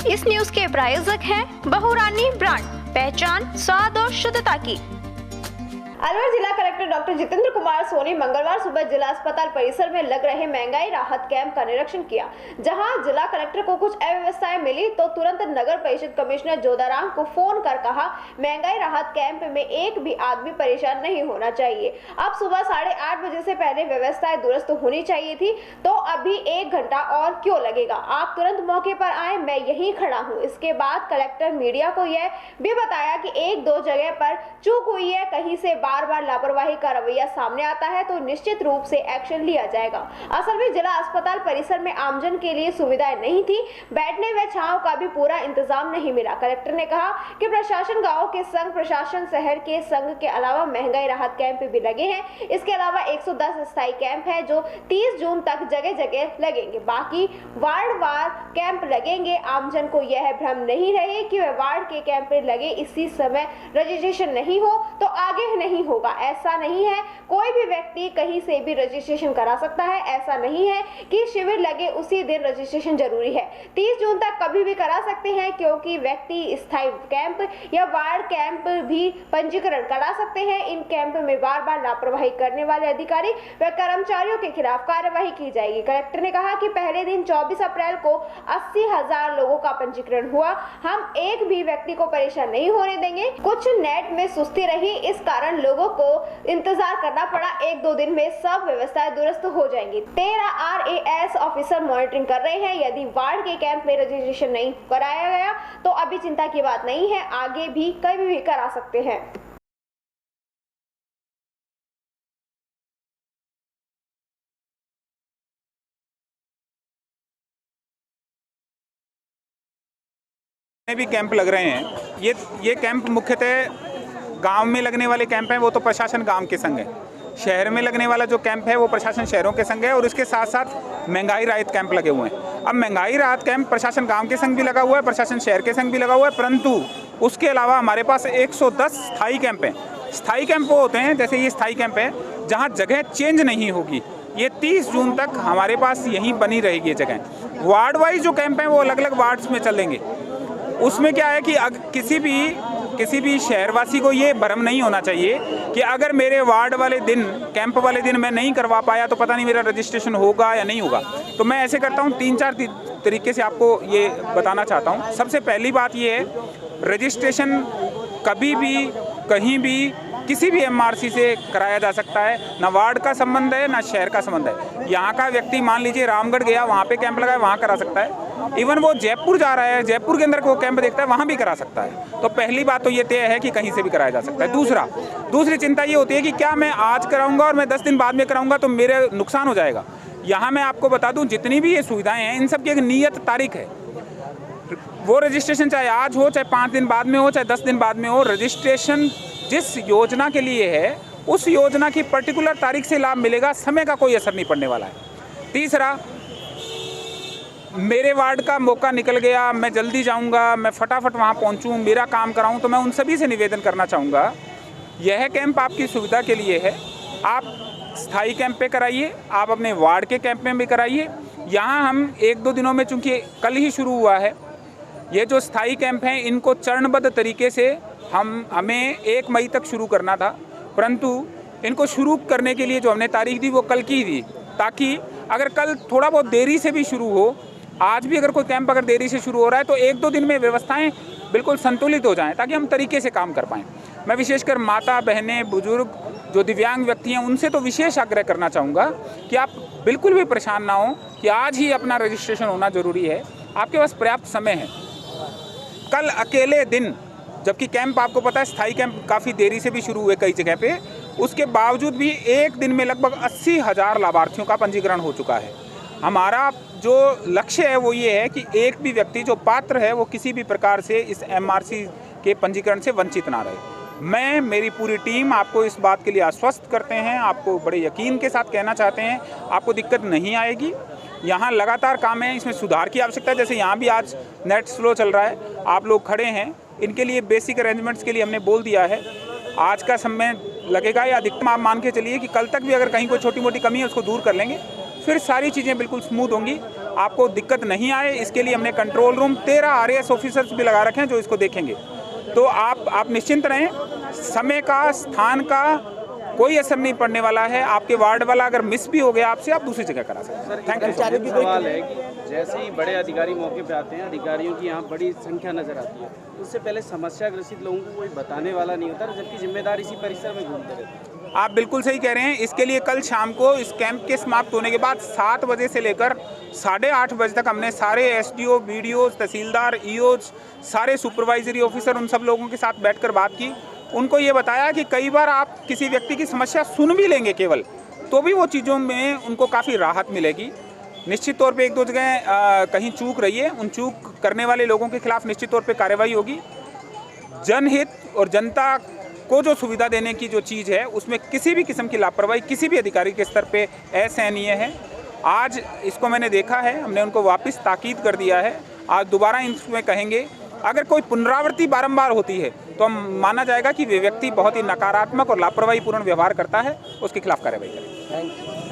इस न्यूज के प्रायोजक हैं बहुरानी ब्रांड, पहचान स्वाद और शुद्धता की। अलवर जिला कलेक्टर डॉक्टर जितेंद्र कुमार सोनी मंगलवार सुबह जिला अस्पताल परिसर में लग रहे महंगाई राहत कैंप का निरीक्षण किया। जहां जिला कलेक्टर को कुछ अव्यवस्थाएं मिली तो तुरंत नगर परिषद कमिश्नर जोधाराम को फोन कर कहा, महंगाई राहत कैंप में एक भी आदमी परेशान नहीं होना चाहिए। अब सुबह 8:30 बजे से पहले व्यवस्थाएं दुरुस्त होनी चाहिए थी, तो अभी 1 घंटा और क्यों लगेगा? आप तुरंत मौके पर आए, मैं यहीं खड़ा हूँ। इसके बाद कलेक्टर मीडिया को यह भी बताया कि 1-2 जगह पर चूक हुई है, कहीं से बार-बार लापरवाही का रवैया सामने आता है तो निश्चित रूप से एक्शन लिया जाएगा। असल में जिला अस्पताल परिसर में आमजन के लिए सुविधाएं नहीं थी, बैठने व छांव का भी पूरा इंतजाम नहीं मिला। कलेक्टर ने कहा कि प्रशासन गांव के संघ, प्रशासन शहर के संघ के अलावा महंगाई राहत कैंप भी लगे हैं। इसके अलावा 110 स्थायी कैंप है जो 30 जून तक जगह जगह लगेंगे। बाकी वार्ड वार कैंप लगेंगे। आमजन को यह भ्रम नहीं रहे कि वह वार्ड के कैंप लगे इसी समय रजिस्ट्रेशन नहीं हो तो आगे नहीं होगा। ऐसा नहीं है, कोई भी व्यक्ति कहीं से भी रजिस्ट्रेशन करा सकता है। ऐसा नहीं है कि शिविर लगे उसी दिन रजिस्ट्रेशन जरूरी है। 30 जून तक कभी भी करा सकते हैं, क्योंकि व्यक्ति स्थायी कैंप या वार्ड कैंप भी पंजीकरण करा सकते हैं। इन कैंप में बार-बार लापरवाही करने वाले अधिकारी व कर्मचारियों के खिलाफ कार्यवाही की जाएगी। कलेक्टर ने कहा कि पहले दिन 24 अप्रैल को 80,000 लोगों का पंजीकरण हुआ। हम एक भी व्यक्ति को परेशान नहीं होने देंगे। कुछ नेट में सुस्ती रही, इस कारण लोगों को इंतजार करना पड़ा। 1-2 दिन में सब व्यवस्थाएं दुरुस्त हो जाएंगी। 13 RAS ऑफिसर मॉनिटरिंग कर रहे हैं। यदि वार्ड के कैंप में रजिस्ट्रेशन नहीं कराया गया तो अभी चिंता की बात नहीं है, आगे भी कभी भी करा सकते हैं। भी कैंप लग रहे हैं। ये कैंप मुख्यतः गांव में लगने वाले कैंप हैं, वो तो प्रशासन गांव के संग है। शहर में लगने वाला जो कैंप है वो प्रशासन शहरों के संग है, और इसके साथ साथ महंगाई राहत कैंप लगे हुए हैं। अब महंगाई राहत कैंप प्रशासन गांव के संग भी लगा हुआ है, प्रशासन शहर के संग भी लगा हुआ है, परंतु उसके अलावा हमारे पास 110 स्थायी कैंप हैं। स्थायी कैंप वो होते हैं, जैसे ये स्थायी कैंप है जहाँ जगह चेंज नहीं होगी। ये 30 जून तक हमारे पास यहीं बनी रहेगी ये जगह। वार्ड वाइज जो कैंप हैं वो अलग अलग वार्ड्स में चलेंगे। उसमें क्या है कि किसी भी शहरवासी को ये भ्रम नहीं होना चाहिए कि अगर मेरे वार्ड वाले दिन, कैंप वाले दिन मैं नहीं करवा पाया तो पता नहीं मेरा रजिस्ट्रेशन होगा या नहीं होगा। तो मैं ऐसे करता हूँ, 3-4 तरीके से आपको ये बताना चाहता हूँ। सबसे पहली बात ये है, रजिस्ट्रेशन कभी भी कहीं भी किसी भी MRC से कराया जा सकता है। ना वार्ड का संबंध है ना शहर का संबंध है। यहाँ का व्यक्ति मान लीजिए रामगढ़ गया, वहाँ पे कैंप लगा है, वहाँ करा सकता है। इवन वो जयपुर जा रहा है, जयपुर के अंदर वो कैंप देखता है, वहाँ भी करा सकता है। तो पहली बात तो ये तय है कि कहीं से भी कराया जा सकता है। दूसरी चिंता ये होती है कि क्या मैं आज कराऊंगा और मैं 10 दिन बाद में कराऊंगा तो मेरे नुकसान हो जाएगा। यहाँ मैं आपको बता दूँ, जितनी भी ये सुविधाएँ हैं इन सब की एक नियत तारीख है। वो रजिस्ट्रेशन चाहे आज हो, चाहे 5 दिन बाद में हो, चाहे 10 दिन बाद में हो, रजिस्ट्रेशन जिस योजना के लिए है उस योजना की पर्टिकुलर तारीख से लाभ मिलेगा। समय का कोई असर नहीं पड़ने वाला है। तीसरा, मेरे वार्ड का मौका निकल गया, मैं जल्दी जाऊंगा, मैं फटाफट वहां पहुंचूं, मेरा काम कराऊं, तो मैं उन सभी से निवेदन करना चाहूँगा, यह कैंप आपकी सुविधा के लिए है। आप स्थायी कैंप पे कराइए, आप अपने वार्ड के कैंप में भी कराइए। यहाँ हम 1-2 दिनों में, चूँकि कल ही शुरू हुआ है, ये जो स्थायी कैंप हैं इनको चरणबद्ध तरीके से हमें 1 मई तक शुरू करना था, परंतु इनको शुरू करने के लिए जो हमने तारीख दी वो कल की थी, ताकि अगर कल थोड़ा बहुत देरी से भी शुरू हो, आज भी अगर कोई कैंप अगर देरी से शुरू हो रहा है तो 1-2 दिन में व्यवस्थाएं बिल्कुल संतुलित हो जाएं, ताकि हम तरीके से काम कर पाएँ। मैं विशेषकर माता बहनें, बुजुर्ग, जो दिव्यांग व्यक्ति हैं, उनसे तो विशेष आग्रह करना चाहूँगा कि आप बिल्कुल भी परेशान ना हो कि आज ही अपना रजिस्ट्रेशन होना ज़रूरी है। आपके पास पर्याप्त समय है। कल अकेले दिन, जबकि कैंप आपको पता है स्थायी कैंप काफ़ी देरी से भी शुरू हुए कई जगह पे, उसके बावजूद भी एक दिन में लगभग 80,000 लाभार्थियों का पंजीकरण हो चुका है। हमारा जो लक्ष्य है वो ये है कि एक भी व्यक्ति जो पात्र है वो किसी भी प्रकार से इस MRC के पंजीकरण से वंचित ना रहे। मैं, मेरी पूरी टीम आपको इस बात के लिए आश्वस्त करते हैं, आपको बड़े यकीन के साथ कहना चाहते हैं, आपको दिक्कत नहीं आएगी। यहाँ लगातार काम है, इसमें सुधार की आवश्यकता है। जैसे यहाँ भी आज नेट स्लो चल रहा है, आप लोग खड़े हैं, इनके लिए बेसिक अरेंजमेंट्स के लिए हमने बोल दिया है। आज का समय लगेगा या अधिकतम आप मान के चलिए कि कल तक भी अगर कहीं कोई छोटी मोटी कमी है उसको दूर कर लेंगे, फिर सारी चीज़ें बिल्कुल स्मूथ होंगी। आपको दिक्कत नहीं आए, इसके लिए हमने कंट्रोल रूम 13 RAS ऑफिसर्स भी लगा रखे हैं जो इसको देखेंगे। तो आप निश्चिंत रहें, समय का, स्थान का कोई असर नहीं पड़ने वाला है। आपके वार्ड वाला अगर मिस भी हो गया आपसे, आप दूसरी जगह करा सकते हैं। Thank you. सवाल है कि जैसे ही बड़े अधिकारी मौके पे आते हैं, अधिकारियों की यहाँ बड़ी संख्या नजर आती है, उससे पहले समस्या ग्रसित लोगों को कोई बताने वाला नहीं होता, जबकि जिम्मेदार इसी परिसर में घूमते रहते हैं। आप बिल्कुल सही कह रहे हैं। इसके लिए कल शाम को इस कैंप के समाप्त होने के बाद 7 बजे से लेकर 8:30 बजे तक हमने सारे SDO, BDO, तहसीलदार, EOs, सारे सुपरवाइजरी ऑफिसर, उन सब लोगों के साथ बैठकर बात की। उनको ये बताया कि कई बार आप किसी व्यक्ति की समस्या सुन भी लेंगे केवल, तो भी वो चीज़ों में उनको काफ़ी राहत मिलेगी। निश्चित तौर पे 1-2 जगह कहीं चूक रही है, उन चूक करने वाले लोगों के खिलाफ निश्चित तौर पे कार्रवाई होगी। जनहित और जनता को जो सुविधा देने की जो चीज़ है, उसमें किसी भी किस्म की लापरवाही किसी भी अधिकारी के स्तर पे असहनीय है। आज इसको मैंने देखा है, हमने उनको वापस ताकीद कर दिया है। आज दोबारा इसमें कहेंगे, अगर कोई पुनरावृत्ति बारंबार होती है तो हम माना जाएगा कि वे व्यक्ति बहुत ही नकारात्मक और लापरवाही पूर्ण व्यवहार करता है, उसके खिलाफ कार्रवाई करेंगे। Thank you.